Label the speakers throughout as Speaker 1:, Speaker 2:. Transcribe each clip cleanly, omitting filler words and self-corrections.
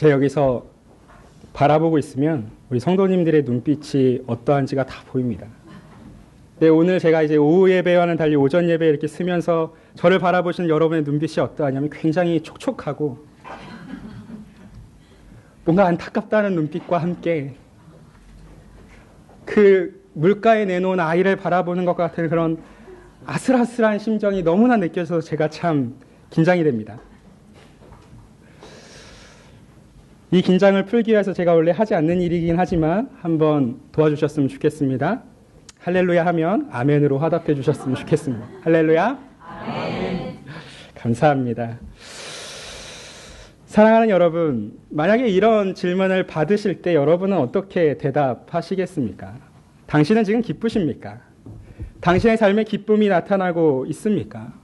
Speaker 1: 제가 여기서 바라보고 있으면 우리 성도님들의 눈빛이 어떠한지가 다 보입니다. 네, 오늘 제가 이제 오후 예배와는 달리 오전 예배 이렇게 쓰면서 저를 바라보시는 여러분의 눈빛이 어떠하냐면 굉장히 촉촉하고 뭔가 안타깝다는 눈빛과 함께 그 물가에 내놓은 아이를 바라보는 것 같은 그런 아슬아슬한 심정이 너무나 느껴져서 제가 참 긴장이 됩니다. 이 긴장을 풀기 위해서 제가 원래 하지 않는 일이긴 하지만 한번 도와주셨으면 좋겠습니다. 할렐루야 하면 아멘으로 화답해 주셨으면 좋겠습니다. 할렐루야. 아멘. 감사합니다. 사랑하는 여러분, 만약에 이런 질문을 받으실 때 여러분은 어떻게 대답하시겠습니까? 당신은 지금 기쁘십니까? 당신의 삶에 기쁨이 나타나고 있습니까?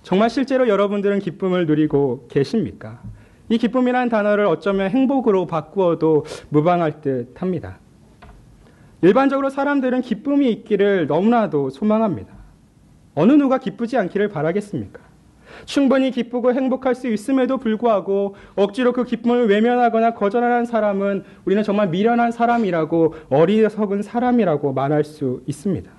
Speaker 1: 정말 실제로 여러분들은 기쁨을 누리고 계십니까? 이 기쁨이라는 단어를 어쩌면 행복으로 바꾸어도 무방할 듯 합니다. 일반적으로 사람들은 기쁨이 있기를 너무나도 소망합니다. 어느 누가 기쁘지 않기를 바라겠습니까? 충분히 기쁘고 행복할 수 있음에도 불구하고 억지로 그 기쁨을 외면하거나 거절하는 사람은 우리는 정말 미련한 사람이라고 어리석은 사람이라고 말할 수 있습니다.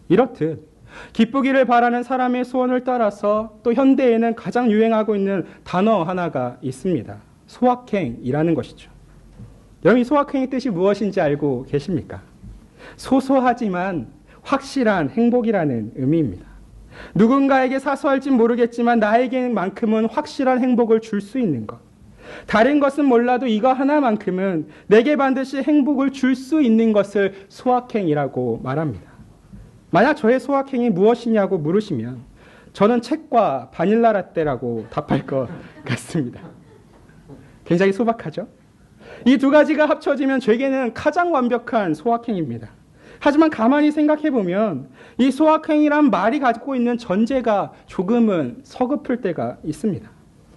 Speaker 1: 이렇듯 기쁘기를 바라는 사람의 소원을 따라서 또 현대에는 가장 유행하고 있는 단어 하나가 있습니다. 소확행이라는 것이죠. 여러분, 이 소확행의 뜻이 무엇인지 알고 계십니까? 소소하지만 확실한 행복이라는 의미입니다. 누군가에게 사소할진 모르겠지만 나에게만큼은 확실한 행복을 줄 수 있는 것. 다른 것은 몰라도 이거 하나만큼은 내게 반드시 행복을 줄 수 있는 것을 소확행이라고 말합니다. 만약 저의 소확행이 무엇이냐고 물으시면 저는 책과 바닐라 라떼라고 답할 것 같습니다. 굉장히 소박하죠? 이 두 가지가 합쳐지면 제게는 가장 완벽한 소확행입니다. 하지만 가만히 생각해보면 이 소확행이란 말이 가지고 있는 전제가 조금은 서글플 때가 있습니다.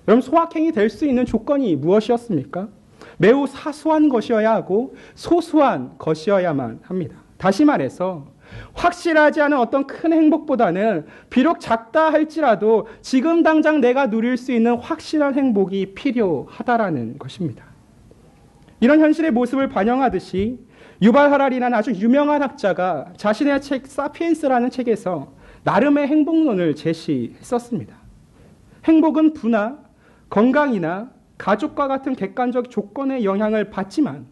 Speaker 1: 여러분, 소확행이 될 수 있는 조건이 무엇이었습니까? 매우 사소한 것이어야 하고 소소한 것이어야만 합니다. 다시 말해서 확실하지 않은 어떤 큰 행복보다는 비록 작다 할지라도 지금 당장 내가 누릴 수 있는 확실한 행복이 필요하다라는 것입니다. 이런 현실의 모습을 반영하듯이 유발 하라리라는 아주 유명한 학자가 자신의 책 사피엔스라는 책에서 나름의 행복론을 제시했었습니다. 행복은 부나 건강이나 가족과 같은 객관적 조건의 영향을 받지만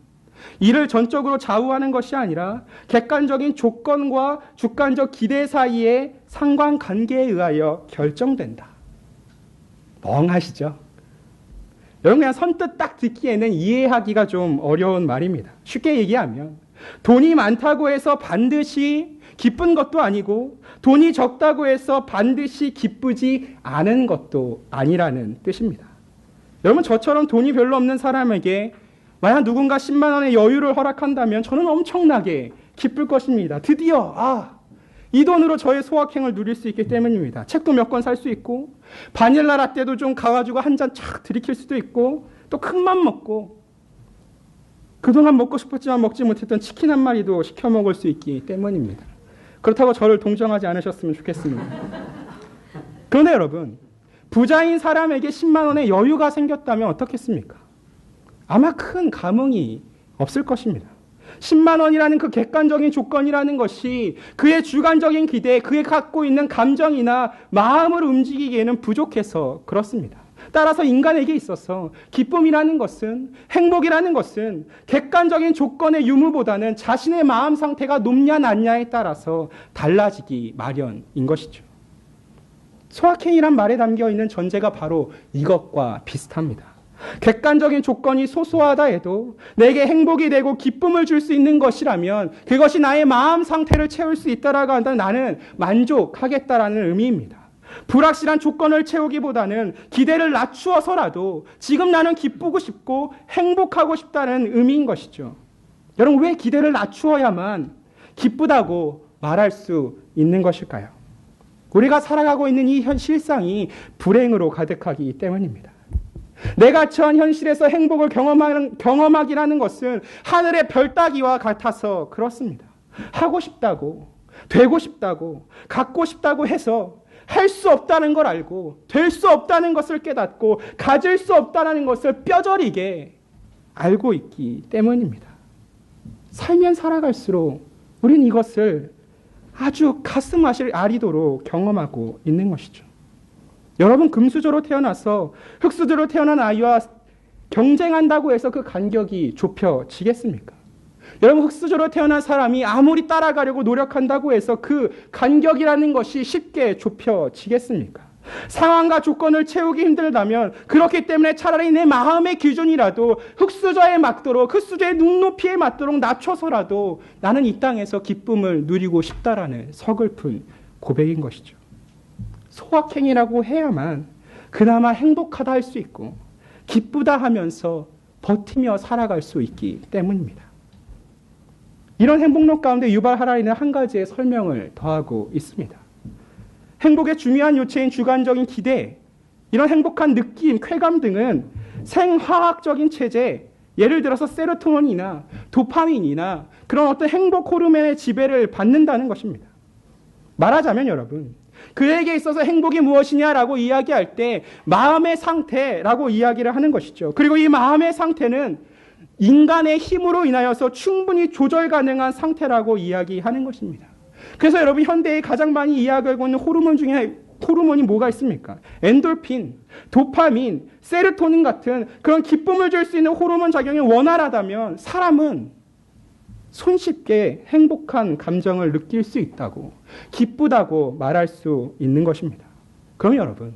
Speaker 1: 이를 전적으로 좌우하는 것이 아니라 객관적인 조건과 주관적 기대 사이의 상관관계에 의하여 결정된다. 멍하시죠? 여러분, 그냥 선뜻 딱 듣기에는 이해하기가 좀 어려운 말입니다. 쉽게 얘기하면 돈이 많다고 해서 반드시 기쁜 것도 아니고 돈이 적다고 해서 반드시 기쁘지 않은 것도 아니라는 뜻입니다. 여러분, 저처럼 돈이 별로 없는 사람에게 만약 누군가 10만 원의 여유를 허락한다면 저는 엄청나게 기쁠 것입니다. 드디어 이 돈으로 저의 소확행을 누릴 수 있기 때문입니다. 책도 몇 권 살 수 있고 바닐라 라떼도 좀 가가지고 한 잔 쫙 들이킬 수도 있고 또 큰맘 먹고 그동안 먹고 싶었지만 먹지 못했던 치킨 한 마리도 시켜 먹을 수 있기 때문입니다. 그렇다고 저를 동정하지 않으셨으면 좋겠습니다. 그런데 여러분, 부자인 사람에게 10만 원의 여유가 생겼다면 어떻겠습니까? 아마 큰 감흥이 없을 것입니다. 10만 원이라는 그 객관적인 조건이라는 것이 그의 주관적인 기대, 그의 갖고 있는 감정이나 마음을 움직이기에는 부족해서 그렇습니다. 따라서 인간에게 있어서 기쁨이라는 것은, 행복이라는 것은 객관적인 조건의 유무보다는 자신의 마음 상태가 높냐 낮냐에 따라서 달라지기 마련인 것이죠. 소확행이란 말에 담겨있는 전제가 바로 이것과 비슷합니다. 객관적인 조건이 소소하다 해도 내게 행복이 되고 기쁨을 줄 수 있는 것이라면 그것이 나의 마음 상태를 채울 수 있다라고 한다면 나는 만족하겠다라는 의미입니다. 불확실한 조건을 채우기보다는 기대를 낮추어서라도 지금 나는 기쁘고 싶고 행복하고 싶다는 의미인 것이죠. 여러분, 왜 기대를 낮추어야만 기쁘다고 말할 수 있는 것일까요? 우리가 살아가고 있는 이 실상이 불행으로 가득하기 때문입니다. 내가 처한 현실에서 행복을 경험하기라는 것은 하늘의 별 따기와 같아서 그렇습니다. 하고 싶다고, 되고 싶다고, 갖고 싶다고 해서 할 수 없다는 걸 알고 될 수 없다는 것을 깨닫고 가질 수 없다는 것을 뼈저리게 알고 있기 때문입니다. 살면 살아갈수록 우린 이것을 아주 가슴 아리도록 경험하고 있는 것이죠. 여러분, 금수저로 태어나서 흙수저로 태어난 아이와 경쟁한다고 해서 그 간격이 좁혀지겠습니까? 여러분, 흙수저로 태어난 사람이 아무리 따라가려고 노력한다고 해서 그 간격이라는 것이 쉽게 좁혀지겠습니까? 상황과 조건을 채우기 힘들다면 그렇기 때문에 차라리 내 마음의 기준이라도 흙수저에 맞도록, 흙수저의 눈높이에 맞도록 낮춰서라도 나는 이 땅에서 기쁨을 누리고 싶다라는 서글픈 고백인 것이죠. 소확행이라고 해야만 그나마 행복하다 할 수 있고 기쁘다 하면서 버티며 살아갈 수 있기 때문입니다. 이런 행복론 가운데 유발 하라리는 한 가지의 설명을 더하고 있습니다. 행복의 중요한 요체인 주관적인 기대, 이런 행복한 느낌, 쾌감 등은 생화학적인 체제, 예를 들어서 세로토닌이나 도파민이나 그런 어떤 행복 호르몬의 지배를 받는다는 것입니다. 말하자면 여러분, 그에게 있어서 행복이 무엇이냐라고 이야기할 때 마음의 상태라고 이야기를 하는 것이죠. 그리고 이 마음의 상태는 인간의 힘으로 인하여서 충분히 조절 가능한 상태라고 이야기하는 것입니다. 그래서 여러분, 현대에 가장 많이 이야기하고 있는 호르몬 중에 호르몬이 뭐가 있습니까? 엔돌핀, 도파민, 세로토닌 같은 그런 기쁨을 줄 수 있는 호르몬 작용이 원활하다면 사람은 손쉽게 행복한 감정을 느낄 수 있다고, 기쁘다고 말할 수 있는 것입니다. 그럼 여러분,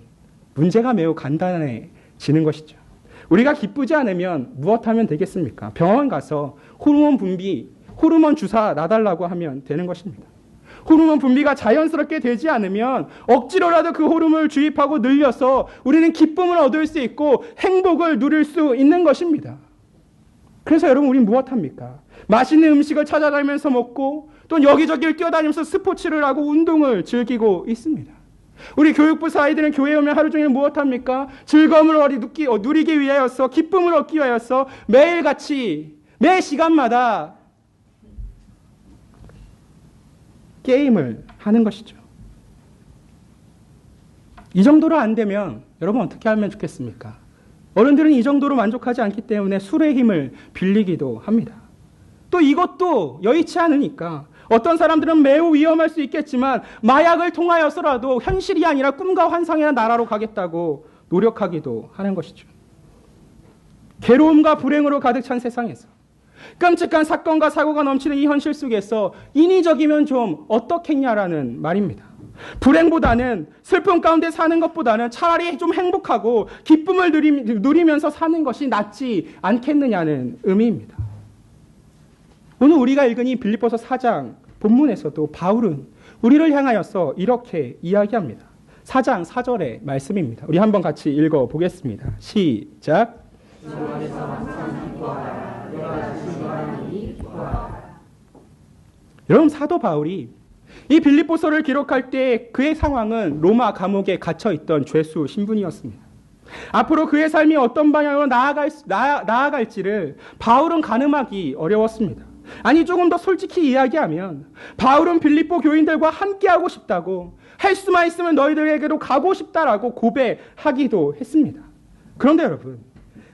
Speaker 1: 문제가 매우 간단해지는 것이죠. 우리가 기쁘지 않으면 무엇하면 되겠습니까? 병원 가서 호르몬 분비, 호르몬 주사 놔달라고 하면 되는 것입니다. 호르몬 분비가 자연스럽게 되지 않으면 억지로라도 그 호르몬을 주입하고 늘려서 우리는 기쁨을 얻을 수 있고 행복을 누릴 수 있는 것입니다. 그래서 여러분, 우리는 무엇합니까? 맛있는 음식을 찾아다니면서 먹고 또 여기저기를 뛰어다니면서 스포츠를 하고 운동을 즐기고 있습니다. 우리 교육부 아이들은 교회에 오면 하루 종일 무엇합니까? 즐거움을 누리기 위하여서, 기쁨을 얻기 위하여서 매일같이 매 시간마다 게임을 하는 것이죠. 이 정도로 안 되면 여러분 어떻게 하면 좋겠습니까? 어른들은 이 정도로 만족하지 않기 때문에 술의 힘을 빌리기도 합니다. 또 이것도 여의치 않으니까 어떤 사람들은 매우 위험할 수 있겠지만 마약을 통하여서라도 현실이 아니라 꿈과 환상의 나라로 가겠다고 노력하기도 하는 것이죠. 괴로움과 불행으로 가득 찬 세상에서 끔찍한 사건과 사고가 넘치는 이 현실 속에서 인위적이면 좀 어떻겠냐라는 말입니다. 불행보다는, 슬픔 가운데 사는 것보다는 차라리 좀 행복하고 기쁨을 누리면서 사는 것이 낫지 않겠느냐는 의미입니다. 오늘 우리가 읽은 이 빌립보서 4장 본문에서도 바울은 우리를 향하여서 이렇게 이야기합니다. 4장 4절의 말씀입니다. 우리 한번 같이 읽어보겠습니다. 시작. 여러분, 사도 바울이 이 빌립보서를 기록할 때 그의 상황은 로마 감옥에 갇혀있던 죄수 신분이었습니다. 앞으로 그의 삶이 어떤 방향으로 나아갈지를 바울은 가늠하기 어려웠습니다. 아니, 조금 더 솔직히 이야기하면 바울은 빌립보 교인들과 함께하고 싶다고, 할 수만 있으면 너희들에게로 가고 싶다라고 고백하기도 했습니다. 그런데 여러분,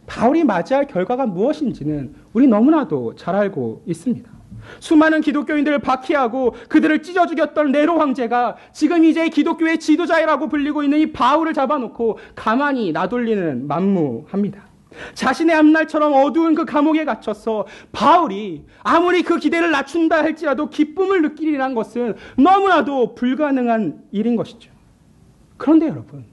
Speaker 1: 바울이 맞이할 결과가 무엇인지는 우리 너무나도 잘 알고 있습니다. 수많은 기독교인들을 박해하고 그들을 찢어 죽였던 네로 황제가 지금 이제 기독교의 지도자라고 불리고 있는 이 바울을 잡아놓고 가만히 놔둘리는 만무합니다. 자신의 앞날처럼 어두운 그 감옥에 갇혀서 바울이 아무리 그 기대를 낮춘다 할지라도 기쁨을 느끼리란 것은 너무나도 불가능한 일인 것이죠. 그런데 여러분,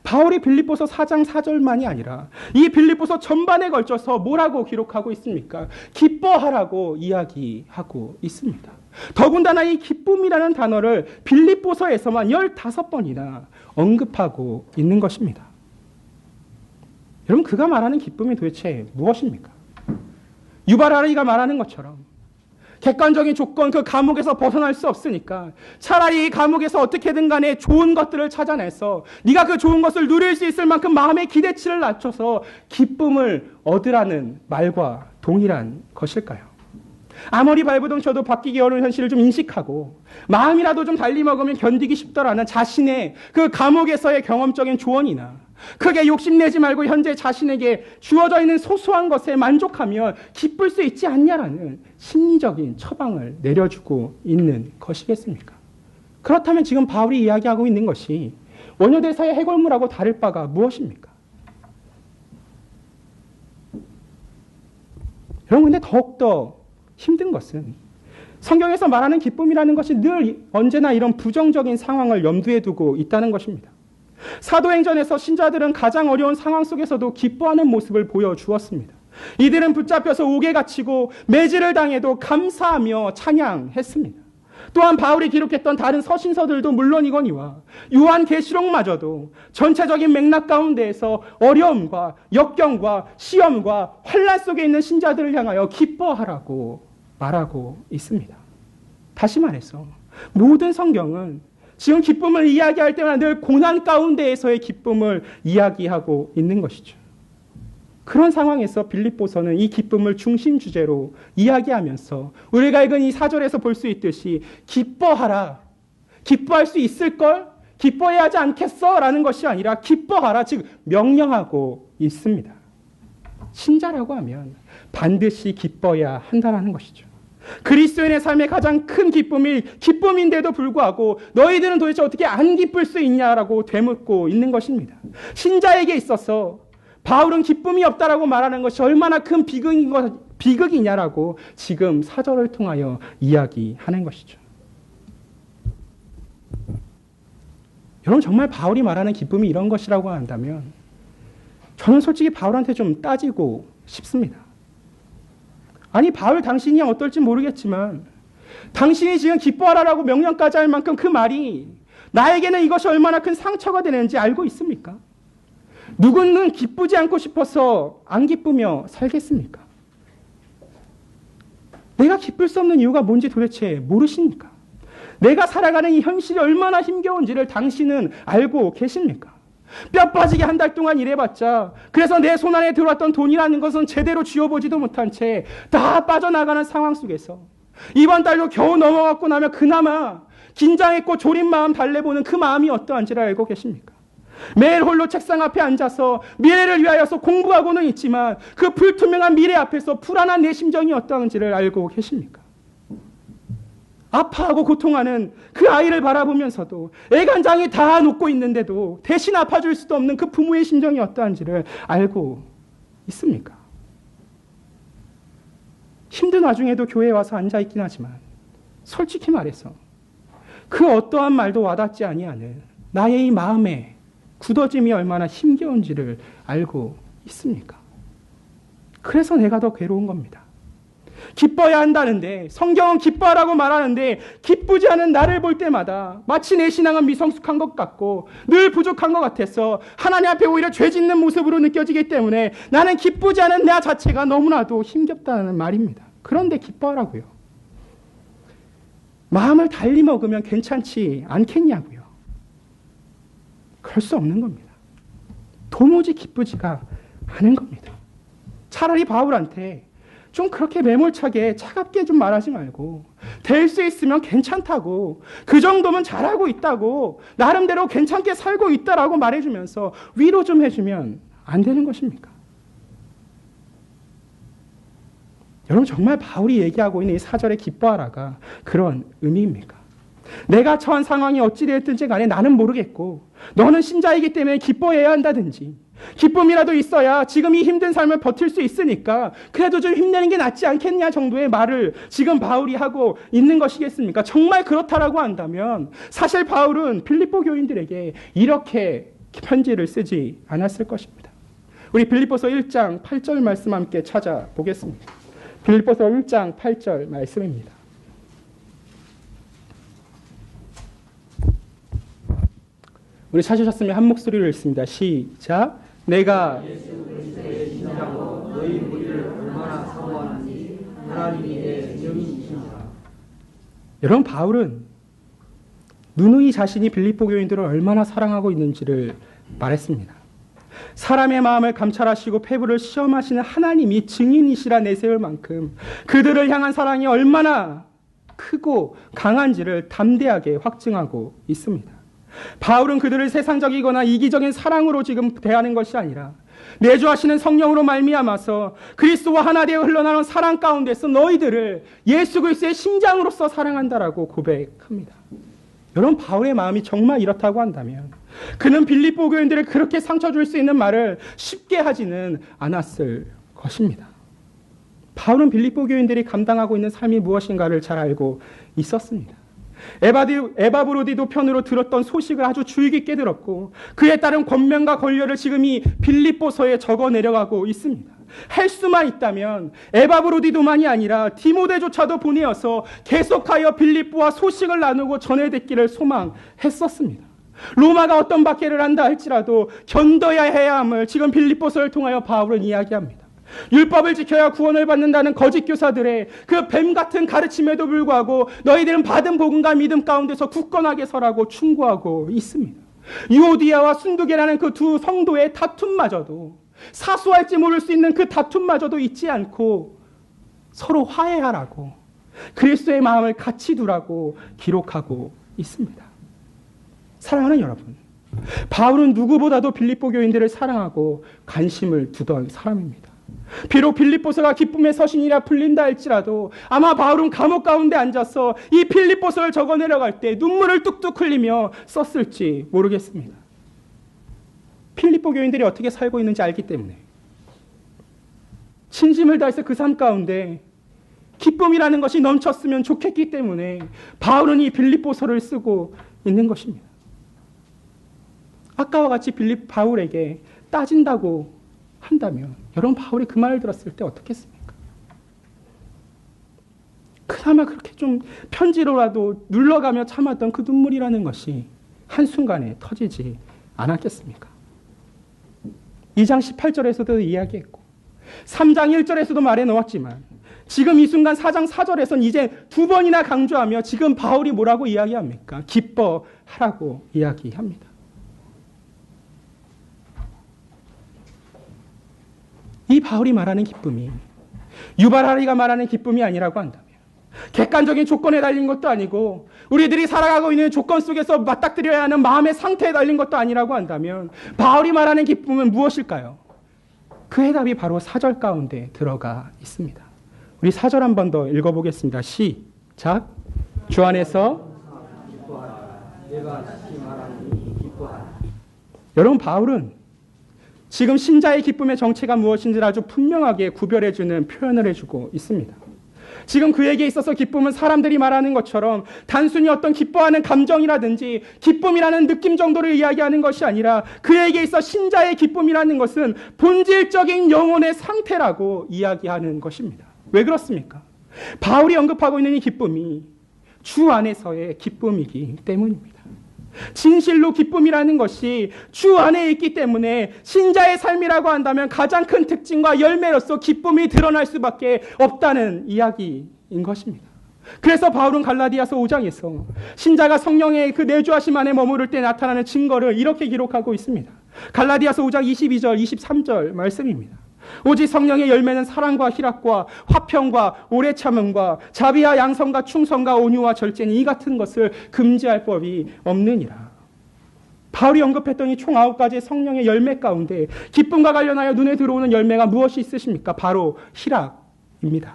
Speaker 1: 바울이 빌립보서 4장 4절만이 아니라 이 빌립보서 전반에 걸쳐서 뭐라고 기록하고 있습니까? 기뻐하라고 이야기하고 있습니다. 더군다나 이 기쁨이라는 단어를 빌립보서에서만 15번이나 언급하고 있는 것입니다. 여러분, 그가 말하는 기쁨이 도대체 무엇입니까? 유발 하라리가 말하는 것처럼 객관적인 조건, 그 감옥에서 벗어날 수 없으니까 차라리 이 감옥에서 어떻게든 간에 좋은 것들을 찾아내서 네가 그 좋은 것을 누릴 수 있을 만큼 마음의 기대치를 낮춰서 기쁨을 얻으라는 말과 동일한 것일까요? 아무리 발버둥 쳐도 바뀌기 어려운 현실을 좀 인식하고 마음이라도 좀 달리 먹으면 견디기 쉽더라는 자신의 그 감옥에서의 경험적인 조언이나 크게 욕심내지 말고 현재 자신에게 주어져 있는 소소한 것에 만족하면 기쁠 수 있지 않냐라는 심리적인 처방을 내려주고 있는 것이겠습니까? 그렇다면 지금 바울이 이야기하고 있는 것이 원효대사의 해골물하고 다를 바가 무엇입니까? 여러분, 근데 더욱더 힘든 것은 성경에서 말하는 기쁨이라는 것이 늘 언제나 이런 부정적인 상황을 염두에 두고 있다는 것입니다. 사도행전에서 신자들은 가장 어려운 상황 속에서도 기뻐하는 모습을 보여주었습니다. 이들은 붙잡혀서 옥에 갇히고 매질을 당해도 감사하며 찬양했습니다. 또한 바울이 기록했던 다른 서신서들도 물론이거니와 요한계시록마저도 전체적인 맥락 가운데에서 어려움과 역경과 시험과 환난 속에 있는 신자들을 향하여 기뻐하라고 말하고 있습니다. 다시 말해서 모든 성경은 지금 기쁨을 이야기할 때마다 늘 고난 가운데에서의 기쁨을 이야기하고 있는 것이죠. 그런 상황에서 빌립보서는 이 기쁨을 중심 주제로 이야기하면서 우리가 읽은 이 4절에서 볼 수 있듯이 기뻐하라, 기뻐할 수 있을걸? 기뻐해야 하지 않겠어? 라는 것이 아니라 기뻐하라, 즉 명령하고 있습니다. 신자라고 하면 반드시 기뻐해야 한다는 것이죠. 그리스도인의 삶의 가장 큰 기쁨이 기쁨인데도 불구하고 너희들은 도대체 어떻게 안 기쁠 수 있냐라고 되묻고 있는 것입니다. 신자에게 있어서 바울은 기쁨이 없다라고 말하는 것이 얼마나 큰 비극이냐라고 지금 4절을 통하여 이야기하는 것이죠. 여러분, 정말 바울이 말하는 기쁨이 이런 것이라고 한다면 저는 솔직히 바울한테 좀 따지고 싶습니다. 아니, 바울 당신이 어떨지 모르겠지만 당신이 지금 기뻐하라라고 명령까지 할 만큼 그 말이 나에게는 이것이 얼마나 큰 상처가 되는지 알고 있습니까? 누구는 기쁘지 않고 싶어서 안 기쁘며 살겠습니까? 내가 기쁠 수 없는 이유가 뭔지 도대체 모르십니까? 내가 살아가는 이 현실이 얼마나 힘겨운지를 당신은 알고 계십니까? 뼈 빠지게 한 달 동안 일해봤자 그래서 내 손안에 들어왔던 돈이라는 것은 제대로 쥐어보지도 못한 채 다 빠져나가는 상황 속에서 이번 달도 겨우 넘어갔고 나면 그나마 긴장했고 졸인 마음 달래보는 그 마음이 어떠한지를 알고 계십니까? 매일 홀로 책상 앞에 앉아서 미래를 위하여서 공부하고는 있지만 그 불투명한 미래 앞에서 불안한 내 심정이 어떠한지를 알고 계십니까? 아파하고 고통하는 그 아이를 바라보면서도 애간장이 다 녹고 있는데도 대신 아파줄 수도 없는 그 부모의 심정이 어떠한지를 알고 있습니까? 힘든 와중에도 교회에 와서 앉아있긴 하지만 솔직히 말해서 그 어떠한 말도 와닿지 아니하는 나의 이 마음의 굳어짐이 얼마나 힘겨운지를 알고 있습니까? 그래서 내가 더 괴로운 겁니다. 기뻐야 한다는데 성경은 기뻐하라고 말하는데 기쁘지 않은 나를 볼 때마다 마치 내 신앙은 미성숙한 것 같고 늘 부족한 것 같아서 하나님 앞에 오히려 죄 짓는 모습으로 느껴지기 때문에 나는 기쁘지 않은 나 자체가 너무나도 힘겹다는 말입니다. 그런데 기뻐하라고요. 마음을 달리 먹으면 괜찮지 않겠냐고요. 그럴 수 없는 겁니다. 도무지 기쁘지가 않은 겁니다. 차라리 바울한테 좀 그렇게 매몰차게 차갑게 좀 말하지 말고 될 수 있으면 괜찮다고 그 정도면 잘하고 있다고 나름대로 괜찮게 살고 있다라고 말해주면서 위로 좀 해주면 안 되는 것입니까? 여러분, 정말 바울이 얘기하고 있는 이 4절의 기뻐하라가 그런 의미입니까? 내가 처한 상황이 어찌되었든지 간에 나는 모르겠고 너는 신자이기 때문에 기뻐해야 한다든지 기쁨이라도 있어야 지금 이 힘든 삶을 버틸 수 있으니까 그래도 좀 힘내는 게 낫지 않겠냐 정도의 말을 지금 바울이 하고 있는 것이겠습니까? 정말 그렇다라고 한다면 사실 바울은 빌립보 교인들에게 이렇게 편지를 쓰지 않았을 것입니다. 우리 빌립보서 1장 8절 말씀 함께 찾아보겠습니다. 빌립보서 1장 8절 말씀입니다. 우리 찾으셨으면 한 목소리로 읽습니다. 시작. 내가 예수 그리스도의 신자로 너희 무리를 얼마나 사모하는지 하나님이 내 증인이시니라. 여러분, 바울은 누누이 자신이 빌립보 교인들을 얼마나 사랑하고 있는지를 말했습니다. 사람의 마음을 감찰하시고 폐부를 시험하시는 하나님이 증인이시라 내세울 만큼 그들을 향한 사랑이 얼마나 크고 강한지를 담대하게 확증하고 있습니다. 바울은 그들을 세상적이거나 이기적인 사랑으로 지금 대하는 것이 아니라 내주하시는 성령으로 말미암아서 그리스도와 하나 되어 흘러나오는 사랑 가운데서 너희들을 예수 그리스도의 심장으로서 사랑한다라고 고백합니다. 여러분, 바울의 마음이 정말 이렇다고 한다면 그는 빌립보 교인들을 그렇게 상처 줄 수 있는 말을 쉽게 하지는 않았을 것입니다. 바울은 빌립보 교인들이 감당하고 있는 삶이 무엇인가를 잘 알고 있었습니다. 에바브로디도 편으로 들었던 소식을 아주 주의 깊게 들었고 그에 따른 권면과 권려를 지금 이 빌립보서에 적어 내려가고 있습니다. 할 수만 있다면 에바브로디도만이 아니라 디모데조차도 보내어서 계속하여 빌립보와 소식을 나누고 전해듣기를 소망했었습니다. 로마가 어떤 박해를 한다 할지라도 견뎌야 해야 함을 지금 빌립보서를 통하여 바울은 이야기합니다. 율법을 지켜야 구원을 받는다는 거짓 교사들의 그 뱀 같은 가르침에도 불구하고 너희들은 받은 복음과 믿음 가운데서 굳건하게 서라고 충고하고 있습니다. 유오디아와 순두계라는 그 두 성도의 다툼마저도, 사소할지 모를 수 있는 그 다툼마저도 잊지 않고 서로 화해하라고, 그리스도의 마음을 같이 두라고 기록하고 있습니다. 사랑하는 여러분, 바울은 누구보다도 빌립보 교인들을 사랑하고 관심을 두던 사람입니다. 비록 빌립보서가 기쁨의 서신이라 불린다 할지라도 아마 바울은 감옥 가운데 앉아서 이 빌립보서를 적어 내려갈 때 눈물을 뚝뚝 흘리며 썼을지 모르겠습니다. 빌립보 교인들이 어떻게 살고 있는지 알기 때문에, 진심을 다해서 그 삶 가운데 기쁨이라는 것이 넘쳤으면 좋겠기 때문에 바울은 이 빌립보서를 쓰고 있는 것입니다. 아까와 같이 바울에게 따진다고 한다면 여러분, 바울이 그 말을 들었을 때 어떻겠습니까? 그나마 그렇게 좀 편지로라도 눌러가며 참았던 그 눈물이라는 것이 한순간에 터지지 않았겠습니까? 2장 18절에서도 이야기했고 3장 1절에서도 말해 놓았지만 지금 이 순간 4장 4절에서는 이제 두 번이나 강조하며 지금 바울이 뭐라고 이야기합니까? 기뻐하라고 이야기합니다. 이 바울이 말하는 기쁨이 유발하리가 말하는 기쁨이 아니라고 한다면, 객관적인 조건에 달린 것도 아니고 우리들이 살아가고 있는 조건 속에서 맞닥뜨려야 하는 마음의 상태에 달린 것도 아니라고 한다면 바울이 말하는 기쁨은 무엇일까요? 그 해답이 바로 4절 가운데 들어가 있습니다. 우리 4절 한 번 더 읽어보겠습니다. 시작. 주 안에서 여러분, 바울은 지금 신자의 기쁨의 정체가 무엇인지를 아주 분명하게 구별해주는 표현을 해주고 있습니다. 지금 그에게 있어서 기쁨은 사람들이 말하는 것처럼 단순히 어떤 기뻐하는 감정이라든지 기쁨이라는 느낌 정도를 이야기하는 것이 아니라 그에게 있어 신자의 기쁨이라는 것은 본질적인 영혼의 상태라고 이야기하는 것입니다. 왜 그렇습니까? 바울이 언급하고 있는 이 기쁨이 주 안에서의 기쁨이기 때문입니다. 진실로 기쁨이라는 것이 주 안에 있기 때문에 신자의 삶이라고 한다면 가장 큰 특징과 열매로서 기쁨이 드러날 수밖에 없다는 이야기인 것입니다. 그래서 바울은 갈라디아서 5장에서 신자가 성령의 그 내주하심 안에 머무를 때 나타나는 증거를 이렇게 기록하고 있습니다. 갈라디아서 5장 22절, 23절 말씀입니다. 오직 성령의 열매는 사랑과 희락과 화평과 오래 참음과 자비와 양성과 충성과 온유와 절제니 이 같은 것을 금지할 법이 없느니라. 바울이 언급했던 이 총 9가지의 성령의 열매 가운데 기쁨과 관련하여 눈에 들어오는 열매가 무엇이 있으십니까? 바로 희락입니다.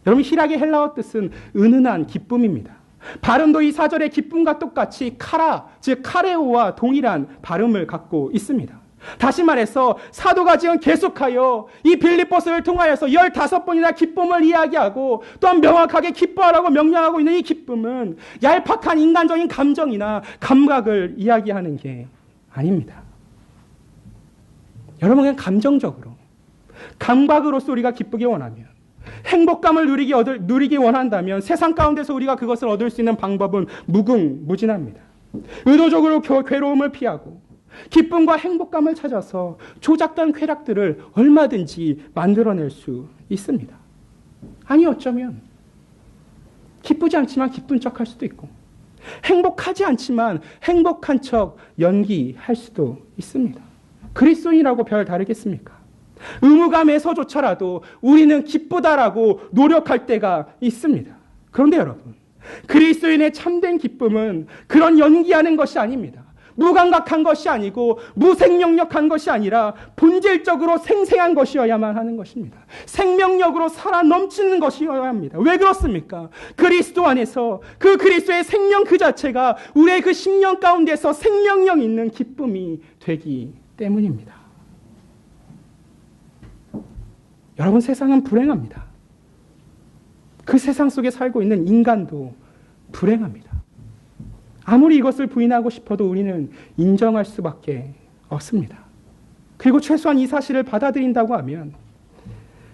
Speaker 1: 여러분, 희락의 헬라어 뜻은 은은한 기쁨입니다. 발음도 이 4절의 기쁨과 똑같이 카라, 즉 카레오와 동일한 발음을 갖고 있습니다. 다시 말해서 사도가 지금 계속하여 이 빌립보서를 통하여서 15번이나 기쁨을 이야기하고 또한 명확하게 기뻐하라고 명령하고 있는 이 기쁨은 얄팍한 인간적인 감정이나 감각을 이야기하는 게 아닙니다. 여러분, 그냥 감정적으로, 감각으로서 우리가 기쁘게 원하면, 행복감을 누리기 원한다면 세상 가운데서 우리가 그것을 얻을 수 있는 방법은 무궁무진합니다. 의도적으로 괴로움을 피하고 기쁨과 행복감을 찾아서 조작된 쾌락들을 얼마든지 만들어낼 수 있습니다. 아니, 어쩌면 기쁘지 않지만 기쁜 척 할 수도 있고 행복하지 않지만 행복한 척 연기할 수도 있습니다. 그리스도인이라고 별 다르겠습니까? 의무감에서조차라도 우리는 기쁘다라고 노력할 때가 있습니다. 그런데 여러분, 그리스도인의 참된 기쁨은 그런 연기하는 것이 아닙니다. 무감각한 것이 아니고 무생명력한 것이 아니라 본질적으로 생생한 것이어야만 하는 것입니다. 생명력으로 살아 넘치는 것이어야 합니다. 왜 그렇습니까? 그리스도 안에서 그 그리스도의 생명 그 자체가 우리의 그 심령 가운데서 생명력 있는 기쁨이 되기 때문입니다. 여러분, 세상은 불행합니다. 그 세상 속에 살고 있는 인간도 불행합니다. 아무리 이것을 부인하고 싶어도 우리는 인정할 수밖에 없습니다. 그리고 최소한 이 사실을 받아들인다고 하면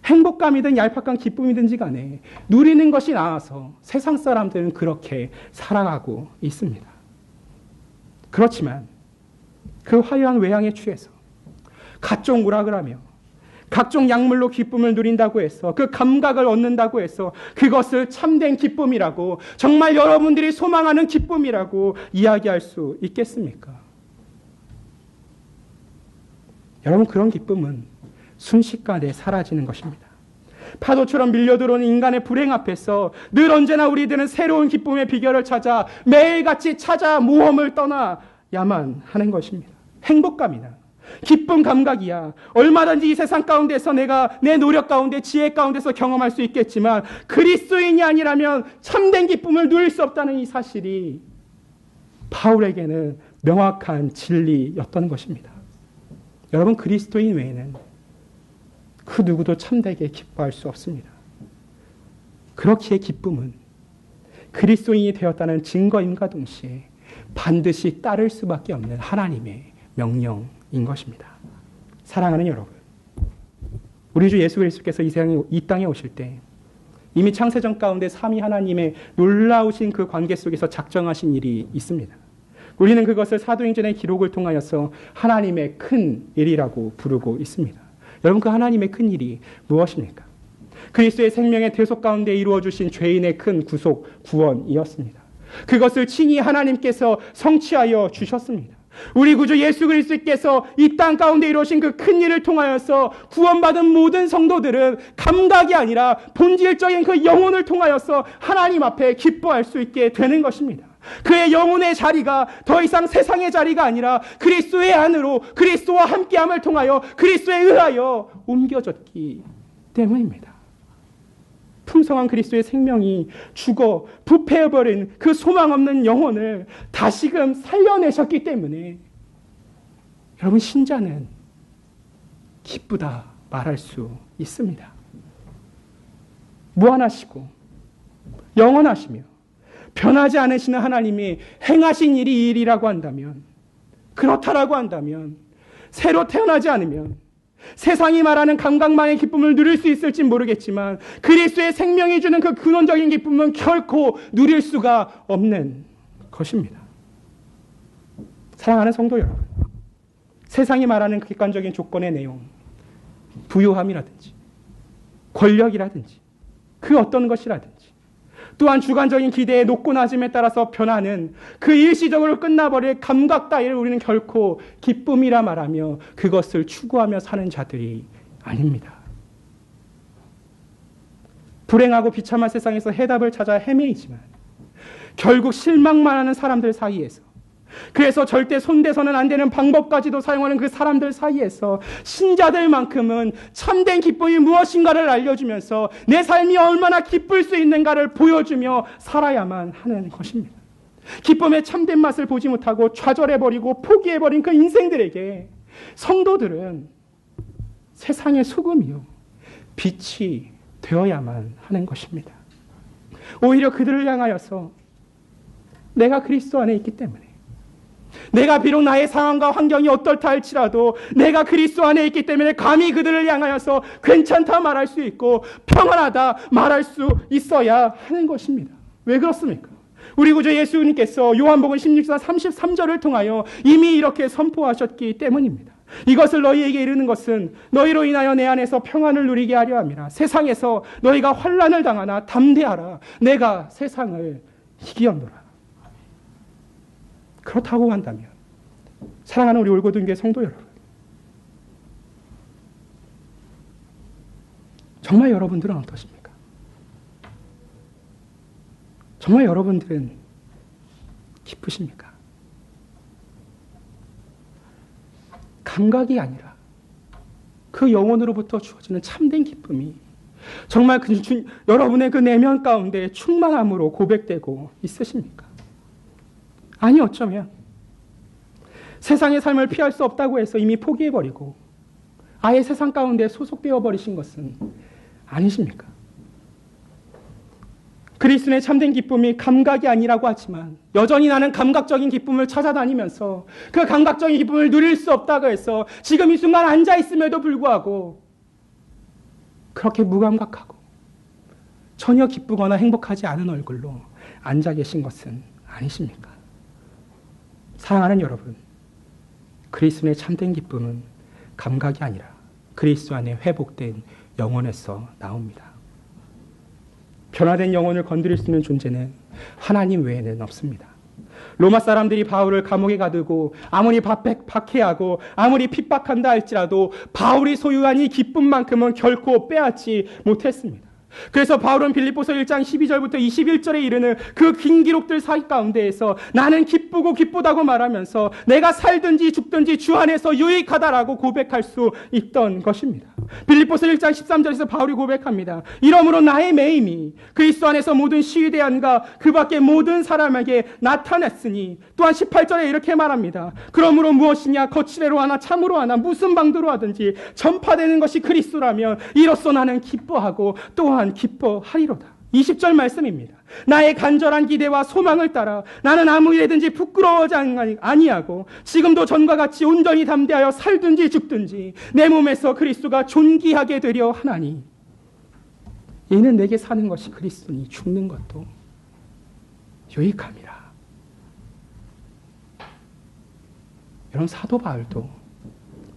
Speaker 1: 행복감이든 얄팍한 기쁨이든지 간에 누리는 것이 나아서 세상 사람들은 그렇게 살아가고 있습니다. 그렇지만 그 화려한 외양에 취해서 각종 오락을 하며 각종 약물로 기쁨을 누린다고 해서 그 감각을 얻는다고 해서 그것을 참된 기쁨이라고, 정말 여러분들이 소망하는 기쁨이라고 이야기할 수 있겠습니까? 여러분, 그런 기쁨은 순식간에 사라지는 것입니다. 파도처럼 밀려들어오는 인간의 불행 앞에서 늘 언제나 우리들은 새로운 기쁨의 비결을 찾아 매일같이 찾아 모험을 떠나야만 하는 것입니다. 행복감이나 기쁜 감각이야 얼마든지 이 세상 가운데서 내가 내 노력 가운데 지혜 가운데서 경험할 수 있겠지만 그리스도인이 아니라면 참된 기쁨을 누릴 수 없다는 이 사실이 바울에게는 명확한 진리였던 것입니다. 여러분, 그리스도인 외에는 그 누구도 참되게 기뻐할 수 없습니다. 그렇기에 기쁨은 그리스도인이 되었다는 증거임과 동시에 반드시 따를 수밖에 없는 하나님의 명령인 것입니다. 사랑하는 여러분, 우리 주 예수 그리스도께서 이 땅에 오실 때 이미 창세전 가운데 삼위 하나님의 놀라우신 그 관계 속에서 작정하신 일이 있습니다. 우리는 그것을 사도행전의 기록을 통하여서 하나님의 큰 일이라고 부르고 있습니다. 여러분, 그 하나님의 큰 일이 무엇입니까? 그리스도의 생명의 대속 가운데 이루어주신 죄인의 큰 구속, 구원이었습니다. 그것을 친히 하나님께서 성취하여 주셨습니다. 우리 구주 예수 그리스도께서 이 땅 가운데 이루어진 그 큰 일을 통하여서 구원받은 모든 성도들은 감각이 아니라 본질적인 그 영혼을 통하여서 하나님 앞에 기뻐할 수 있게 되는 것입니다. 그의 영혼의 자리가 더 이상 세상의 자리가 아니라 그리스도의 안으로 그리스도와 함께함을 통하여 그리스도에 의하여 옮겨졌기 때문입니다. 풍성한 그리스도의 생명이 죽어 부패해버린 그 소망 없는 영혼을 다시금 살려내셨기 때문에 여러분, 신자는 기쁘다 말할 수 있습니다. 무한하시고 영원하시며 변하지 않으시는 하나님이 행하신 일이 이 일이라고 한다면, 그렇다라고 한다면 새로 태어나지 않으면 세상이 말하는 감각만의 기쁨을 누릴 수 있을지 모르겠지만 그리스도의 생명이 주는 그 근원적인 기쁨은 결코 누릴 수가 없는 것입니다. 사랑하는 성도 여러분, 세상이 말하는 객관적인 조건의 내용, 부유함이라든지 권력이라든지 그 어떤 것이라든지 또한 주관적인 기대의 높고 낮음에 따라서 변하는 그 일시적으로 끝나버릴 감각 따위를 우리는 결코 기쁨이라 말하며 그것을 추구하며 사는 자들이 아닙니다. 불행하고 비참한 세상에서 해답을 찾아 헤매이지만 결국 실망만 하는 사람들 사이에서, 그래서 절대 손대서는 안 되는 방법까지도 사용하는 그 사람들 사이에서 신자들만큼은 참된 기쁨이 무엇인가를 알려주면서 내 삶이 얼마나 기쁠 수 있는가를 보여주며 살아야만 하는 것입니다. 기쁨의 참된 맛을 보지 못하고 좌절해버리고 포기해버린 그 인생들에게 성도들은 세상의 소금이요 빛이 되어야만 하는 것입니다. 오히려 그들을 향하여서 내가 그리스도 안에 있기 때문에, 내가 비록 나의 상황과 환경이 어떨다 할지라도 내가 그리스도 안에 있기 때문에 감히 그들을 향하여서 괜찮다 말할 수 있고 평안하다 말할 수 있어야 하는 것입니다. 왜 그렇습니까? 우리 구주 예수님께서 요한복음 16장 33절을 통하여 이미 이렇게 선포하셨기 때문입니다. 이것을 너희에게 이르는 것은 너희로 인하여 내 안에서 평안을 누리게 하려 함이라. 세상에서 너희가 환난을 당하나 담대하라. 내가 세상을 이기었노라. 그렇다고 한다면 사랑하는 우리 올고등교회 성도 여러분, 정말 여러분들은 어떠십니까? 정말 여러분들은 기쁘십니까? 감각이 아니라 그 영혼으로부터 주어지는 참된 기쁨이 정말 여러분의 그 내면 가운데 충만함으로 고백되고 있으십니까? 아니, 어쩌면 세상의 삶을 피할 수 없다고 해서 이미 포기해버리고 아예 세상 가운데 소속되어 버리신 것은 아니십니까? 그리스도의 참된 기쁨이 감각이 아니라고 하지만 여전히 나는 감각적인 기쁨을 찾아다니면서 그 감각적인 기쁨을 누릴 수 없다고 해서 지금 이 순간 앉아있음에도 불구하고 그렇게 무감각하고 전혀 기쁘거나 행복하지 않은 얼굴로 앉아 계신 것은 아니십니까? 사랑하는 여러분, 그리스도의 참된 기쁨은 감각이 아니라 그리스도 안에 회복된 영혼에서 나옵니다. 변화된 영혼을 건드릴 수 있는 존재는 하나님 외에는 없습니다. 로마 사람들이 바울을 감옥에 가두고 아무리 박해하고 아무리 핍박한다 할지라도 바울이 소유한 이 기쁨만큼은 결코 빼앗지 못했습니다. 그래서 바울은 빌립보서 1장 12절부터 21절에 이르는 그 긴 기록들 사이 가운데에서 나는 기쁘고 기쁘다고 말하면서 내가 살든지 죽든지 주 안에서 유익하다라고 고백할 수 있던 것입니다. 빌립보서 1장 13절에서 바울이 고백합니다. 이러므로 나의 매임이 그리스도 안에서 모든 시위대안과 그 밖에 모든 사람에게 나타났으니, 또한 18절에 이렇게 말합니다. 그러므로 무엇이냐, 거칠애로 하나 참으로 하나 무슨 방도로 하든지 전파되는 것이 그리스도라면 이로써 나는 기뻐하고 또한 기뻐하리로다. 20절 말씀입니다. 나의 간절한 기대와 소망을 따라 나는 아무 일에든지 부끄러워하지 아니하고 지금도 전과 같이 온전히 담대하여 살든지 죽든지 내 몸에서 그리스도가 존귀하게 되려 하나니, 이는 내게 사는 것이 그리스도니 죽는 것도 유익함이라. 여러분, 사도 바울도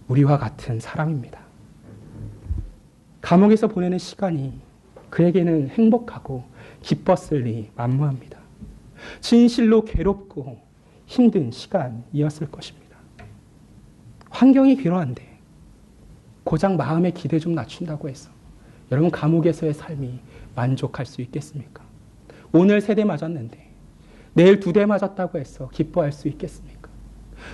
Speaker 1: 우리와 같은 사람입니다. 감옥에서 보내는 시간이 그에게는 행복하고 기뻤을리 만무합니다. 진실로 괴롭고 힘든 시간이었을 것입니다. 환경이 괴로운데 고작 마음의 기대 좀 낮춘다고 해서 여러분 감옥에서의 삶이 만족할 수 있겠습니까? 오늘 3대 맞았는데 내일 2대 맞았다고 해서 기뻐할 수 있겠습니까?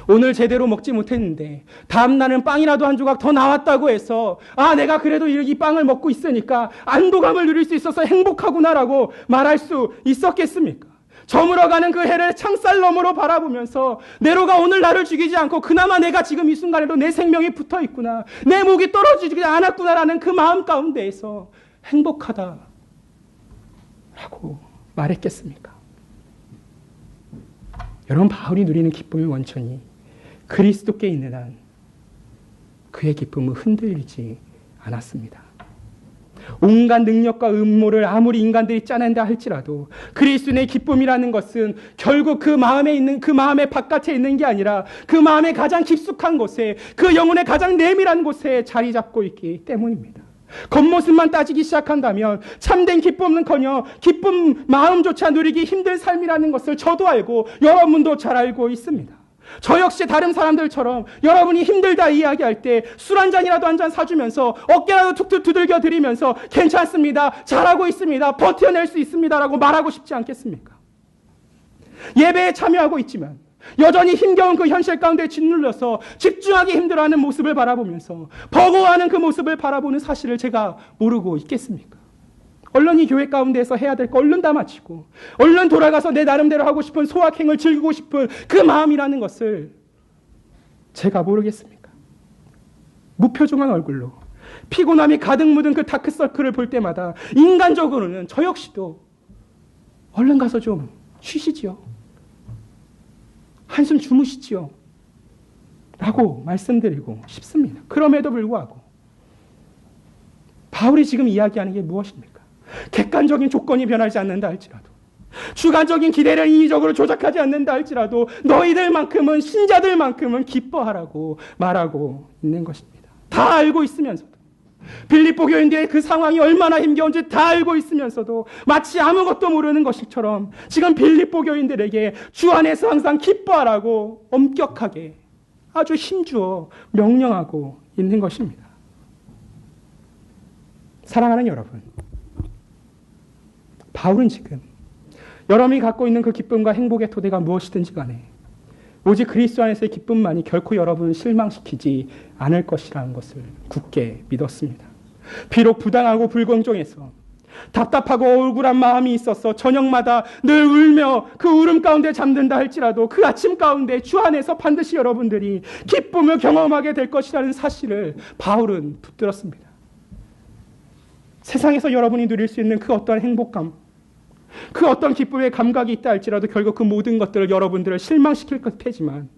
Speaker 1: 오늘 제대로 먹지 못했는데 다음 날은 빵이라도 한 조각 더 나왔다고 해서 내가 그래도 이 빵을 먹고 있으니까 안도감을 누릴 수 있어서 행복하구나라고 말할 수 있었겠습니까? 저물어가는 그 해를 창살 너머로 바라보면서 네로가 오늘 나를 죽이지 않고 그나마 내가 지금 이 순간에도 내 생명이 붙어 있구나, 내 목이 떨어지지 않았구나라는 그 마음 가운데에서 행복하다라고 말했겠습니까? 여러분, 바울이 누리는 기쁨의 원천이 그리스도께 있는 한 그의 기쁨은 흔들리지 않았습니다. 온갖 능력과 음모를 아무리 인간들이 짜낸다 할지라도 그리스도의 기쁨이라는 것은 결국 그 마음에 있는, 그 마음의 바깥에 있는 게 아니라 그 마음의 가장 깊숙한 곳에, 그 영혼의 가장 내밀한 곳에 자리 잡고 있기 때문입니다. 겉모습만 따지기 시작한다면 참된 기쁨은커녕 기쁨 마음조차 누리기 힘든 삶이라는 것을 저도 알고 여러분도 잘 알고 있습니다. 저 역시 다른 사람들처럼 여러분이 힘들다 이야기할 때 술 한 잔이라도 한 잔 사주면서 어깨라도 툭툭 두들겨 드리면서 괜찮습니다, 잘하고 있습니다, 버텨낼 수 있습니다 라고 말하고 싶지 않겠습니까? 예배에 참여하고 있지만 여전히 힘겨운 그 현실 가운데 짓눌려서 집중하기 힘들어하는 모습을 바라보면서 버거워하는 그 모습을 바라보는 사실을 제가 모르고 있겠습니까? 얼른 이 교회 가운데에서 해야 될 거 얼른 다 마치고 얼른 돌아가서 내 나름대로 하고 싶은 소확행을 즐기고 싶은 그 마음이라는 것을 제가 모르겠습니까? 무표정한 얼굴로 피곤함이 가득 묻은 그 다크서클을 볼 때마다 인간적으로는 저 역시도 얼른 가서 좀 쉬시지요, 한숨 주무시지요 라고 말씀드리고 싶습니다. 그럼에도 불구하고 바울이 지금 이야기하는 게 무엇입니까? 객관적인 조건이 변하지 않는다 할지라도, 주관적인 기대를 인위적으로 조작하지 않는다 할지라도 너희들만큼은, 신자들만큼은 기뻐하라고 말하고 있는 것입니다. 다 알고 있으면서도, 빌립보 교인들의 그 상황이 얼마나 힘겨운지 다 알고 있으면서도 마치 아무것도 모르는 것처럼 지금 빌립보 교인들에게 주 안에서 항상 기뻐하라고 엄격하게 아주 힘주어 명령하고 있는 것입니다. 사랑하는 여러분, 바울은 지금 여러분이 갖고 있는 그 기쁨과 행복의 토대가 무엇이든지 간에 오직 그리스도 안에서의 기쁨만이 결코 여러분을 실망시키지 않을 것이라는 것을 굳게 믿었습니다. 비록 부당하고 불공정해서 답답하고 억울한 마음이 있어서 저녁마다 늘 울며 그 울음 가운데 잠든다 할지라도 그 아침 가운데 주 안에서 반드시 여러분들이 기쁨을 경험하게 될 것이라는 사실을 바울은 붙들었습니다. 세상에서 여러분이 누릴 수 있는 그 어떠한 행복감, 그 어떤 기쁨의 감각이 있다 할지라도 결국 그 모든 것들을 여러분들을 실망시킬 것 테지만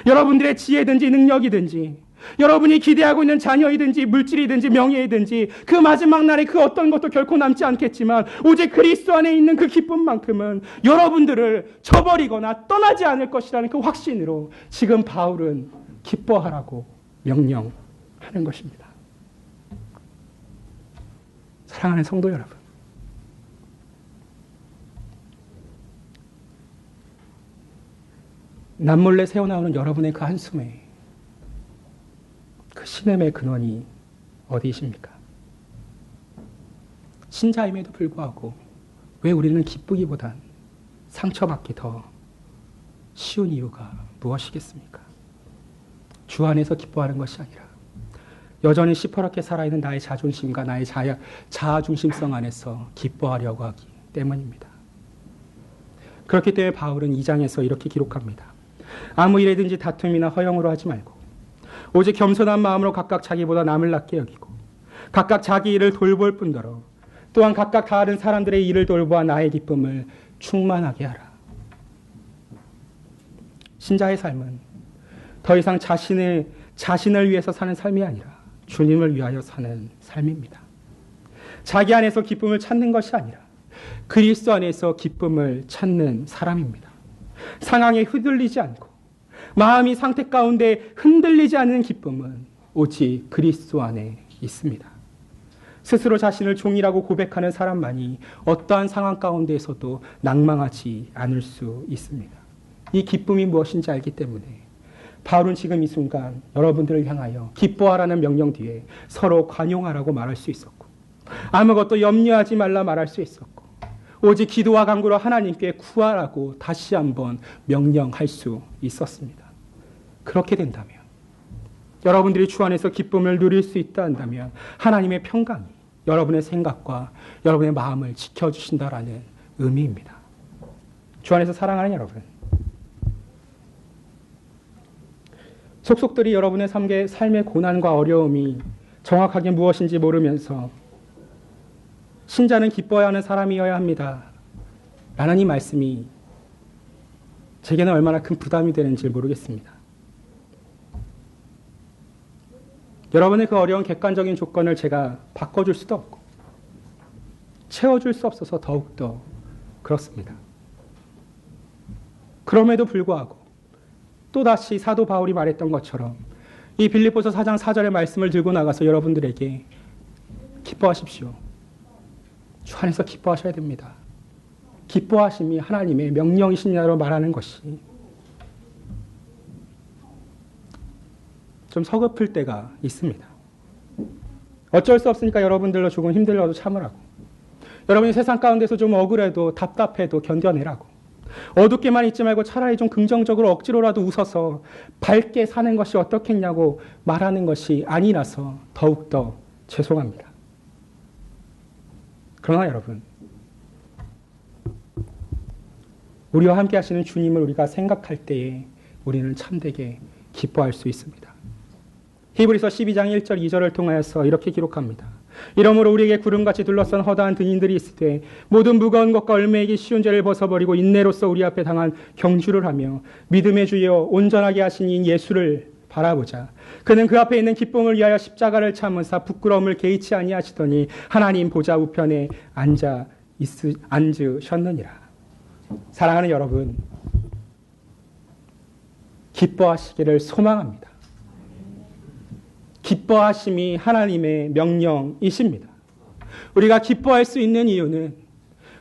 Speaker 1: 여러분들의 지혜든지 능력이든지 여러분이 기대하고 있는 자녀이든지 물질이든지 명예이든지 그 마지막 날에 그 어떤 것도 결코 남지 않겠지만 오직 그리스도 안에 있는 그 기쁨만큼은 여러분들을 저버리거나 떠나지 않을 것이라는 그 확신으로 지금 바울은 기뻐하라고 명령하는 것입니다. 사랑하는 성도 여러분, 남몰래 새어나오는 여러분의 그 한숨에 그 신음의 근원이 어디이십니까? 신자임에도 불구하고 왜 우리는 기쁘기보단 상처받기 더 쉬운 이유가 무엇이겠습니까? 주 안에서 기뻐하는 것이 아니라 여전히 시퍼렇게 살아있는 나의 자존심과 나의 자아중심성 안에서 기뻐하려고 하기 때문입니다. 그렇기 때문에 바울은 2장에서 이렇게 기록합니다. 아무 일에든지 다툼이나 허영으로 하지 말고 오직 겸손한 마음으로 각각 자기보다 남을 낫게 여기고 각각 자기 일을 돌볼 뿐더러 또한 각각 다른 사람들의 일을 돌보아 나의 기쁨을 충만하게 하라. 신자의 삶은 더 이상 자신을 위해서 사는 삶이 아니라 주님을 위하여 사는 삶입니다. 자기 안에서 기쁨을 찾는 것이 아니라 그리스도 안에서 기쁨을 찾는 사람입니다. 상황에 휘둘리지 않고 마음이 상태 가운데 흔들리지 않는 기쁨은 오직 그리스도 안에 있습니다. 스스로 자신을 종이라고 고백하는 사람만이 어떠한 상황 가운데에서도 낭망하지 않을 수 있습니다. 이 기쁨이 무엇인지 알기 때문에 바울은 지금 이 순간 여러분들을 향하여 기뻐하라는 명령 뒤에 서로 관용하라고 말할 수 있었고 아무것도 염려하지 말라 말할 수 있었고 오직 기도와 간구로 하나님께 구하라고 다시 한번 명령할 수 있었습니다. 그렇게 된다면 여러분들이 주 안에서 기쁨을 누릴 수 있다 한다면 하나님의 평강이 여러분의 생각과 여러분의 마음을 지켜주신다라는 의미입니다. 주 안에서 사랑하는 여러분, 속속들이 여러분의 삶의 고난과 어려움이 정확하게 무엇인지 모르면서 신자는 기뻐해야 하는 사람이어야 합니다 라는 이 말씀이 제게는 얼마나 큰 부담이 되는지 모르겠습니다. 여러분의 그 어려운 객관적인 조건을 제가 바꿔줄 수도 없고 채워줄 수 없어서 더욱더 그렇습니다. 그럼에도 불구하고 또다시 사도 바울이 말했던 것처럼 이 빌립보서 4장 4절의 말씀을 들고 나가서 여러분들에게 기뻐하십시오. 주 안에서 기뻐하셔야 됩니다. 기뻐하심이 하나님의 명령이시냐로 말하는 것이 좀 서글플 때가 있습니다. 어쩔 수 없으니까 여러분들로 조금 힘들어도 참으라고. 여러분이 세상 가운데서 좀 억울해도 답답해도 견뎌내라고. 어둡게만 있지 말고 차라리 좀 긍정적으로 억지로라도 웃어서 밝게 사는 것이 어떻겠냐고 말하는 것이 아니라서 더욱더 죄송합니다. 그러나 여러분, 우리와 함께 하시는 주님을 우리가 생각할 때에 우리는 참되게 기뻐할 수 있습니다. 히브리서 12장 1절 2절을 통하여서 이렇게 기록합니다. 이러므로 우리에게 구름같이 둘러싼 허다한 등인들이 있을 때 모든 무거운 것과 얼매이기 쉬운 죄를 벗어버리고 인내로서 우리 앞에 당한 경주를 하며 믿음의 주여 온전하게 하신 이 예수를 바라보자. 그는 그 앞에 있는 기쁨을 위하여 십자가를 참으사 부끄러움을 개의치 아니하시더니 하나님 보좌 우편에 앉으셨느니라. 사랑하는 여러분, 기뻐하시기를 소망합니다. 기뻐하심이 하나님의 명령이십니다. 우리가 기뻐할 수 있는 이유는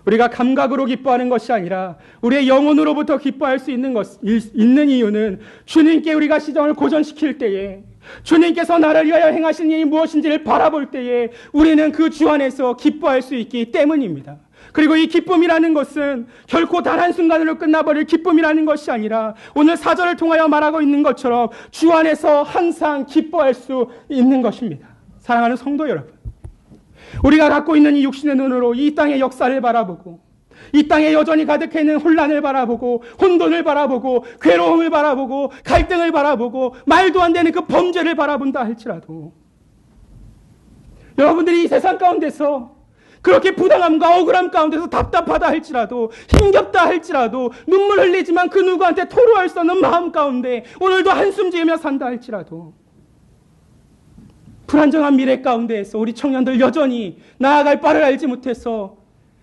Speaker 1: 우리가 감각으로 기뻐하는 것이 아니라 우리의 영혼으로부터 기뻐할 수 있는 이유는 주님께 우리가 시정을 고전시킬 때에 주님께서 나를 위하여 행하신 일이 무엇인지를 바라볼 때에 우리는 그 주 안에서 기뻐할 수 있기 때문입니다. 그리고 이 기쁨이라는 것은 결코 단 한순간으로 끝나버릴 기쁨이라는 것이 아니라 오늘 4절을 통하여 말하고 있는 것처럼 주 안에서 항상 기뻐할 수 있는 것입니다. 사랑하는 성도 여러분, 우리가 갖고 있는 이 육신의 눈으로 이 땅의 역사를 바라보고 이 땅에 여전히 가득해 있는 혼란을 바라보고 혼돈을 바라보고 괴로움을 바라보고 갈등을 바라보고 말도 안 되는 그 범죄를 바라본다 할지라도 여러분들이 이 세상 가운데서 그렇게 부당함과 억울함 가운데서 답답하다 할지라도 힘겹다 할지라도 눈물 흘리지만 그 누구한테 토로할 수 없는 마음 가운데 오늘도 한숨 지으며 산다 할지라도 불안정한 미래 가운데에서 우리 청년들 여전히 나아갈 바를 알지 못해서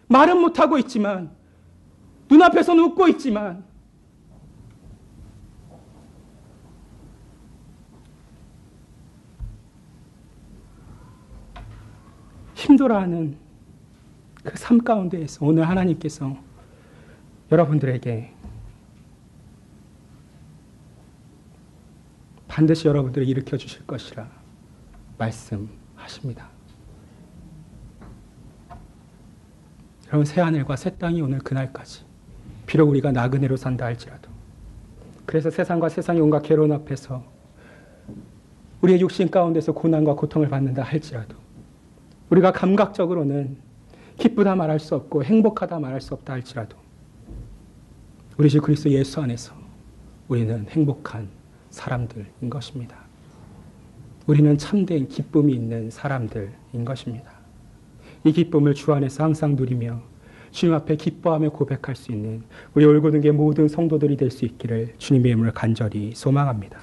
Speaker 1: 말은 못하고 있지만 눈앞에서는 웃고 있지만 힘들어하는 그 삶 가운데에서 오늘 하나님께서 여러분들에게 반드시 여러분들을 일으켜 주실 것이라 말씀하십니다. 여러분, 새하늘과 새 땅이 오늘 그날까지 비록 우리가 나그네로 산다 할지라도 그래서 세상과 세상의 온갖 괴로운 앞에서 우리의 육신 가운데서 고난과 고통을 받는다 할지라도 우리가 감각적으로는 기쁘다 말할 수 없고 행복하다 말할 수 없다 할지라도 우리 주 그리스도 예수 안에서 우리는 행복한 사람들인 것입니다. 우리는 참된 기쁨이 있는 사람들인 것입니다. 이 기쁨을 주 안에서 항상 누리며 주님 앞에 기뻐하며 고백할 수 있는 우리 올고등계 모든 성도들이 될 수 있기를 주님의 이름으로 간절히 소망합니다.